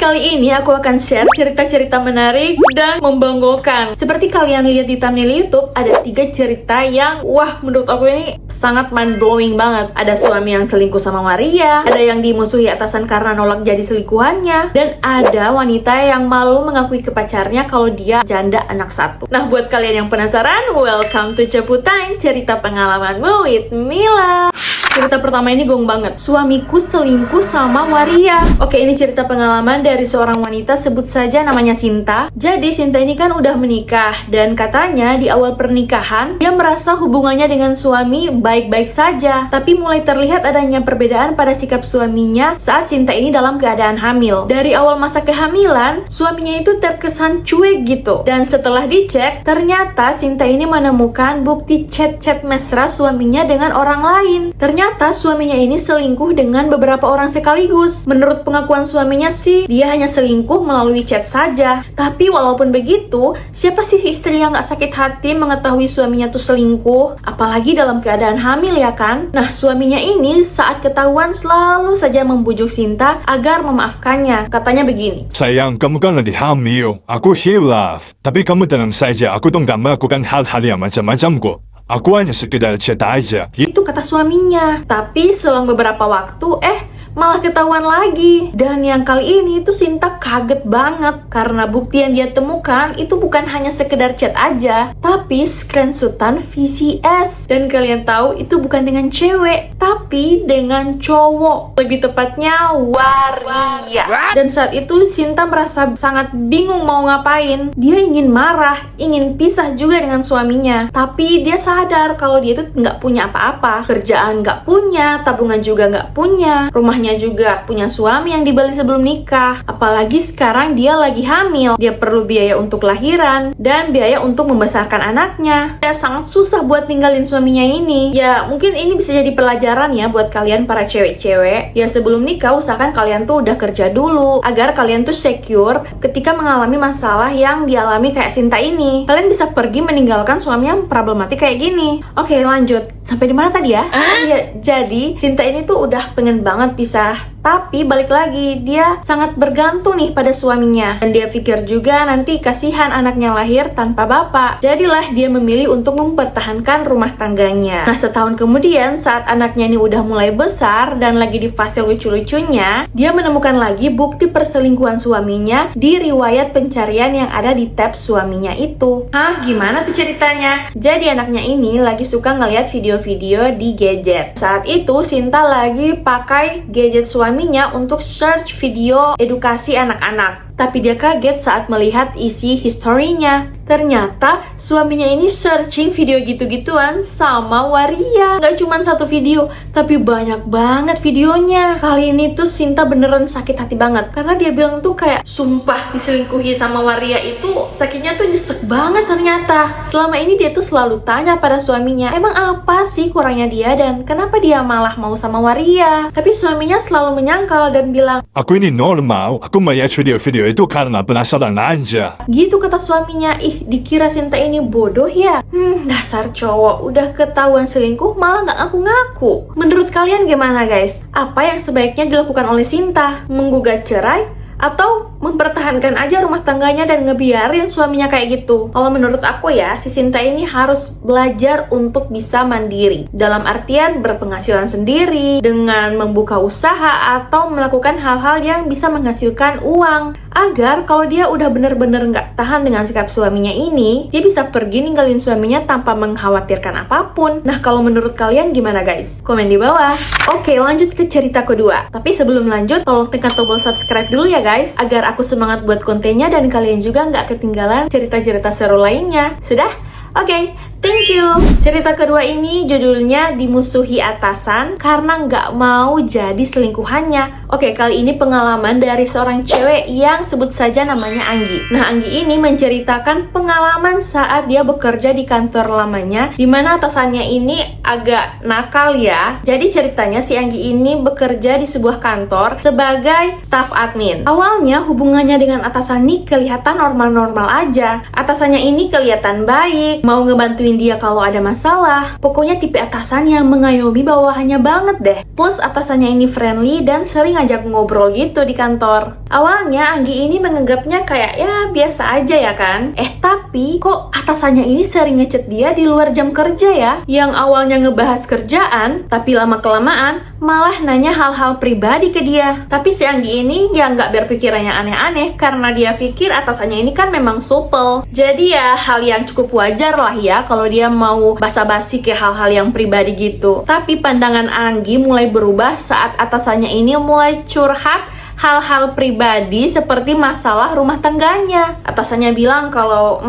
Kali ini aku akan share cerita-cerita menarik dan membanggakan. Seperti kalian lihat di thumbnail YouTube, ada 3 cerita yang menurut aku ini sangat mind blowing banget. Ada suami yang selingkuh sama Maria, ada yang dimusuhi atasan karena nolak jadi selingkuhannya, dan ada wanita yang malu mengakui ke pacarnya kalau dia janda anak satu. Nah, buat kalian yang penasaran, welcome to Cepu Time, cerita pengalamanmu with Mila. Cerita pertama ini gong banget. Suamiku selingkuh sama Maria. Oke, ini cerita pengalaman dari seorang wanita, sebut saja namanya Sinta. Jadi Sinta ini kan udah menikah, dan katanya di awal pernikahan dia merasa hubungannya dengan suami baik-baik saja. Tapi mulai terlihat adanya perbedaan pada sikap suaminya saat Sinta ini dalam keadaan hamil. Dari awal masa kehamilan, suaminya itu terkesan cuek gitu. Dan setelah dicek, ternyata Sinta ini menemukan bukti chat-chat mesra suaminya dengan orang lain. Ternyata suaminya ini selingkuh dengan beberapa orang sekaligus. Menurut pengakuan suaminya sih, dia hanya selingkuh melalui chat saja. Tapi walaupun begitu, siapa sih istri yang gak sakit hati mengetahui suaminya tuh selingkuh? Apalagi dalam keadaan hamil, ya kan? Nah, suaminya ini saat ketahuan selalu saja membujuk Sinta agar memaafkannya. Katanya begini, "Sayang, kamu kan lagi hamil. Aku hilaf. Tapi kamu tenang saja, aku tuh gak melakukan hal-hal yang macam-macam kok. Aku hanya sekedar chat aja." Itu kata suaminya. Tapi selang beberapa waktu, malah ketahuan lagi. Dan yang kali ini tuh Sinta kaget banget karena bukti yang dia temukan itu bukan hanya sekedar chat aja, tapi screenshotan VCS. Dan kalian tahu itu bukan dengan cewek, tapi dengan cowok. Lebih tepatnya Waria. Dan saat itu Sinta merasa sangat bingung mau ngapain. Dia ingin marah, ingin pisah juga dengan suaminya. Tapi dia sadar kalau dia itu nggak punya apa-apa. Kerjaan nggak punya, tabungan juga nggak punya, rumahnya juga punya suami yang dibeli sebelum nikah. Apalagi sekarang dia lagi hamil. Dia perlu biaya untuk lahiran dan biaya untuk membesarkan anaknya. Ya, sangat susah buat ninggalin suaminya ini. Ya, mungkin ini bisa jadi pelajaran ya buat kalian para cewek-cewek. Ya, sebelum nikah usahakan kalian tuh udah kerja dulu agar kalian tuh secure ketika mengalami masalah yang dialami kayak Sinta ini. Kalian bisa pergi meninggalkan suami yang problematik kayak gini. Oke, lanjut. Sampai di mana tadi ya? Iya, jadi Sinta ini tuh udah pengen banget pisah. Tapi balik lagi, dia sangat bergantung nih pada suaminya. Dan dia pikir juga nanti kasihan anaknya lahir tanpa bapak. Jadilah dia memilih untuk mempertahankan rumah tangganya. Nah, setahun kemudian saat anaknya ini udah mulai besar dan lagi di fase lucu-lucunya, dia menemukan lagi bukti perselingkuhan suaminya di riwayat pencarian yang ada di tab suaminya itu. Hah, gimana tuh ceritanya? Jadi anaknya ini lagi suka ngeliat video-video di gadget. Saat itu Sinta lagi pakai gadget suaminya untuk search video edukasi anak-anak. Tapi dia kaget saat melihat isi historinya. Ternyata suaminya ini searching video gitu-gituan sama Waria. Gak cuma satu video, tapi banyak banget videonya. Kali ini tuh Sinta beneran sakit hati banget. Karena dia bilang tuh kayak, sumpah diselingkuhi sama Waria itu sakitnya tuh nyesek banget ternyata. Selama ini dia tuh selalu tanya pada suaminya, emang apa sih kurangnya dia dan kenapa dia malah mau sama Waria? Tapi suaminya selalu menyangkal dan bilang, "Aku ini normal. Aku melihat video-video itu karena penasaran aja." gitu kata suaminya. Dikira Sinta ini bodoh ya? Dasar cowok, udah ketahuan selingkuh malah gak ngaku-ngaku. Menurut kalian gimana guys? Apa yang sebaiknya dilakukan oleh Sinta? Menggugat cerai? Atau mempertahankan aja rumah tangganya dan ngebiarin suaminya kayak gitu? Kalau menurut aku ya, si Sinta ini harus belajar untuk bisa mandiri. Dalam artian berpenghasilan sendiri, dengan membuka usaha atau melakukan hal-hal yang bisa menghasilkan uang. Agar kalau dia udah bener-bener nggak tahan dengan sikap suaminya ini, dia bisa pergi ninggalin suaminya tanpa mengkhawatirkan apapun. Nah, kalau menurut kalian gimana guys? Komen di bawah. Oke, lanjut ke cerita kedua. Tapi sebelum lanjut, tolong tekan tombol subscribe dulu ya guys, agar aku semangat buat kontennya dan kalian juga nggak ketinggalan cerita-cerita seru lainnya. Sudah? Oke, thank you. Cerita kedua ini judulnya Dimusuhi Atasan Karena Nggak Mau Jadi Selingkuhannya. Oke, kali ini pengalaman dari seorang cewek yang sebut saja namanya Anggi. Nah, Anggi ini menceritakan pengalaman saat dia bekerja di kantor lamanya, di mana atasannya ini agak nakal ya. Jadi ceritanya si Anggi ini bekerja di sebuah kantor sebagai staff admin. Awalnya hubungannya dengan atasan ini kelihatan normal-normal aja. Atasannya ini kelihatan baik, mau ngebantuin ngebantuin dia kalau ada masalah. Pokoknya tipe atasan yang mengayomi bawahannya banget deh. Plus atasannya ini friendly dan sering ngajak ngobrol gitu di kantor. Awalnya Anggi ini menganggapnya kayak ya biasa aja ya kan. Tapi kok atasannya ini sering ngechat dia di luar jam kerja ya. Yang awalnya ngebahas kerjaan, tapi lama-kelamaan malah nanya hal-hal pribadi ke dia. Tapi si Anggi ini ya nggak berpikiran yang aneh-aneh karena dia pikir atasannya ini kan memang supel. Jadi ya hal yang cukup wajar lah ya kalau dia mau basa-basi ke hal-hal yang pribadi gitu. Tapi pandangan Anggi mulai berubah saat atasannya ini mulai curhat hal-hal pribadi seperti masalah rumah tangganya. Atasannya bilang kalau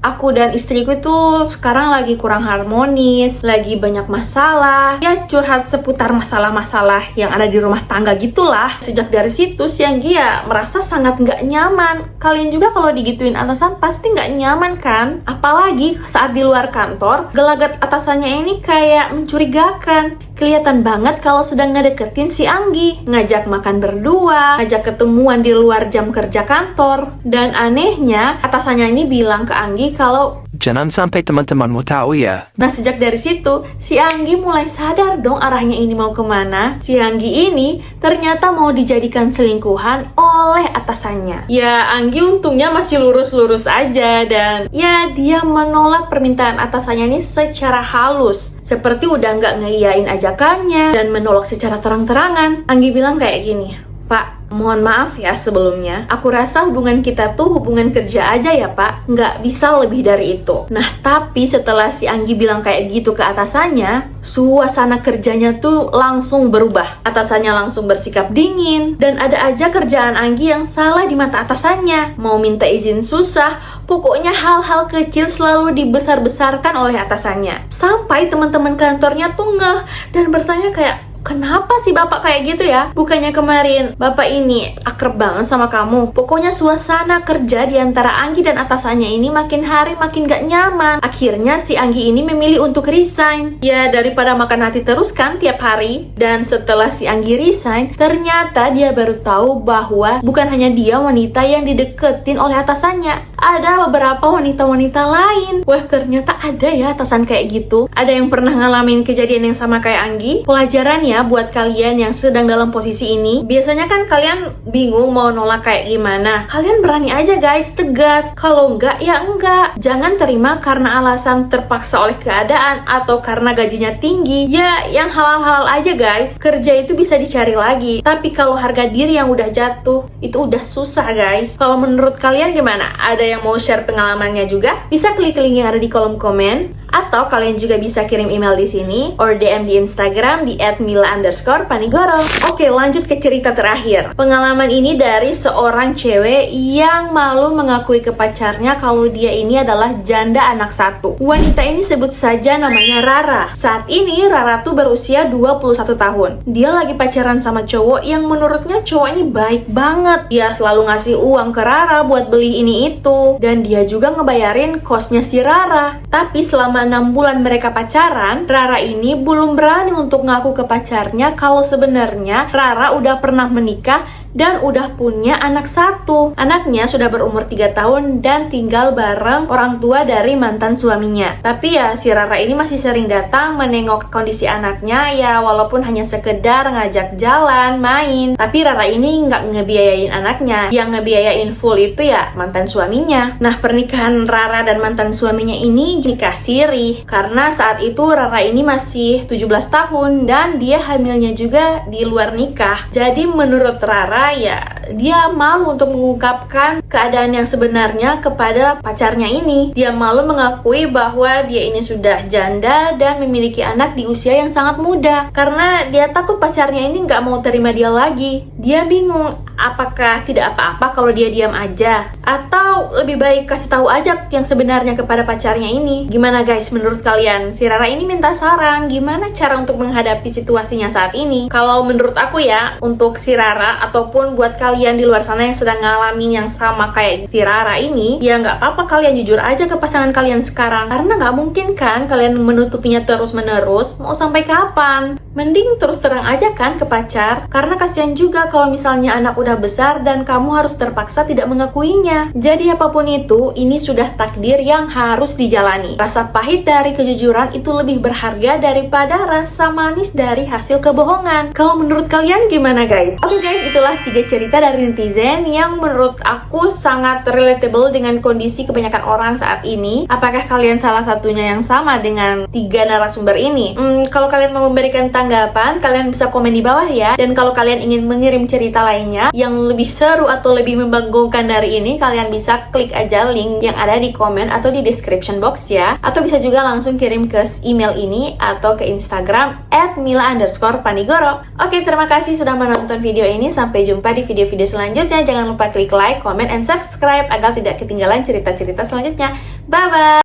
aku dan istriku itu sekarang lagi kurang harmonis, lagi banyak masalah. Ya curhat seputar masalah-masalah yang ada di rumah tangga gitulah. Sejak dari situ si Anggi ya merasa sangat nggak nyaman. Kalian juga kalau digituin atasan pasti nggak nyaman kan? Apalagi saat di luar kantor, gelagat atasannya ini kayak mencurigakan. Kelihatan banget kalau sedang ngedeketin si Anggi, ngajak makan berdua, ngajak ketemuan di luar jam kerja kantor. Dan anehnya atasannya ini bilang ke Anggi kalau jangan sampai teman-temanmu tahu ya. Nah sejak dari situ si Anggi mulai sadar dong arahnya ini mau kemana. Si Anggi ini ternyata mau dijadikan selingkuhan oleh atasannya. Ya Anggi untungnya masih lurus-lurus aja dan ya dia menolak permintaan atasannya ini secara halus. Seperti udah nggak ngeiyain ajakannya dan menolak secara terang-terangan. Anggi bilang kayak gini, "Pak, mohon maaf ya sebelumnya. Aku rasa hubungan kita tuh hubungan kerja aja ya Pak. Nggak bisa lebih dari itu." Nah tapi setelah si Anggi bilang kayak gitu ke atasannya, suasana kerjanya tuh langsung berubah. Atasannya langsung bersikap dingin. Dan ada aja kerjaan Anggi yang salah di mata atasannya. Mau minta izin susah. Pokoknya hal-hal kecil selalu dibesar-besarkan oleh atasannya. Sampai teman-teman kantornya tuh ngeh dan bertanya kayak, "Kenapa sih bapak kayak gitu ya? Bukannya kemarin bapak ini akrab banget sama kamu." Pokoknya suasana kerja di antara Anggi dan atasannya ini makin hari makin gak nyaman. Akhirnya si Anggi ini memilih untuk resign. Ya daripada makan hati terus kan tiap hari. Dan setelah si Anggi resign, ternyata dia baru tahu bahwa bukan hanya dia wanita yang dideketin oleh atasannya. Ada beberapa wanita-wanita lain. Wah ternyata ada ya atasan kayak gitu. Ada yang pernah ngalamin kejadian yang sama kayak Anggi. Pelajaran ya buat kalian yang sedang dalam posisi ini. Biasanya kan kalian bingung mau nolak kayak gimana. Kalian berani aja guys, tegas. Kalau enggak ya enggak. Jangan terima karena alasan terpaksa oleh keadaan atau karena gajinya tinggi. Ya yang halal-halal aja guys. Kerja itu bisa dicari lagi. Tapi kalau harga diri yang udah jatuh, itu udah susah guys. Kalau menurut kalian gimana? Ada yang mau share pengalamannya juga? Bisa klik link yang ada di kolom komen. Atau kalian juga bisa kirim email di sini or DM di Instagram di @mila_panigoro. Oke, lanjut ke cerita terakhir. Pengalaman ini dari seorang cewek yang malu mengakui ke pacarnya kalau dia ini adalah janda anak satu. Wanita ini sebut saja namanya Rara. Saat ini Rara tuh berusia 21 tahun. Dia lagi pacaran sama cowok yang menurutnya cowok ini baik banget. Dia selalu ngasih uang ke Rara buat beli ini itu. Dan dia juga ngebayarin kosnya si Rara. Tapi selama 6 bulan mereka pacaran, Rara ini belum berani untuk ngaku ke pacarnya kalau sebenarnya Rara udah pernah menikah dan udah punya anak satu. Anaknya sudah berumur 3 tahun dan tinggal bareng orang tua dari mantan suaminya. Tapi ya si Rara ini masih sering datang menengok kondisi anaknya ya walaupun hanya sekedar ngajak jalan, main. Tapi Rara ini nggak ngebiayain anaknya. Yang ngebiayain full itu ya mantan suaminya. Nah pernikahan Rara dan mantan suaminya ini nikah siri. Karena saat itu Rara ini masih 17 tahun dan dia hamilnya juga di luar nikah. Jadi menurut Rara ya dia malu untuk mengungkapkan keadaan yang sebenarnya kepada pacarnya ini. Dia malu mengakui bahwa dia ini sudah janda dan memiliki anak di usia yang sangat muda. Karena dia takut pacarnya ini nggak mau terima dia lagi. Dia bingung apakah tidak apa-apa kalau dia diam aja atau lebih baik kasih tahu aja yang sebenarnya kepada pacarnya ini. Gimana guys menurut kalian? Si Rara ini minta saran gimana cara untuk menghadapi situasinya saat ini. Kalau menurut aku ya, untuk si Rara ataupun buat kalian kalian di luar sana yang sedang ngalamin yang sama kayak si Rara ini, ya nggak apa-apa kalian jujur aja ke pasangan kalian sekarang. Karena nggak mungkin kan kalian menutupinya terus-menerus, mau sampai kapan? Mending terus terang aja kan ke pacar. Karena kasihan juga kalau misalnya anak udah besar dan kamu harus terpaksa tidak mengakuinya. Jadi apapun itu, ini sudah takdir yang harus dijalani. Rasa pahit dari kejujuran itu lebih berharga daripada rasa manis dari hasil kebohongan. Kalau menurut kalian gimana guys? Oke guys, itulah 3 cerita dari netizen yang menurut aku sangat relatable dengan kondisi kebanyakan orang saat ini. Apakah kalian salah satunya yang sama dengan 3 narasumber ini? Kalau kalian mau memberikan tanggapan, kalian bisa komen di bawah ya. Dan kalau kalian ingin mengirim cerita lainnya yang lebih seru atau lebih membanggakan dari ini, kalian bisa klik aja link yang ada di komen atau di description box ya. Atau bisa juga langsung kirim ke email ini atau ke Instagram @mila_panigoro. Oke, terima kasih sudah menonton video ini. Sampai jumpa di video-video selanjutnya. Jangan lupa klik like, comment, and subscribe agar tidak ketinggalan cerita-cerita selanjutnya. Bye-bye!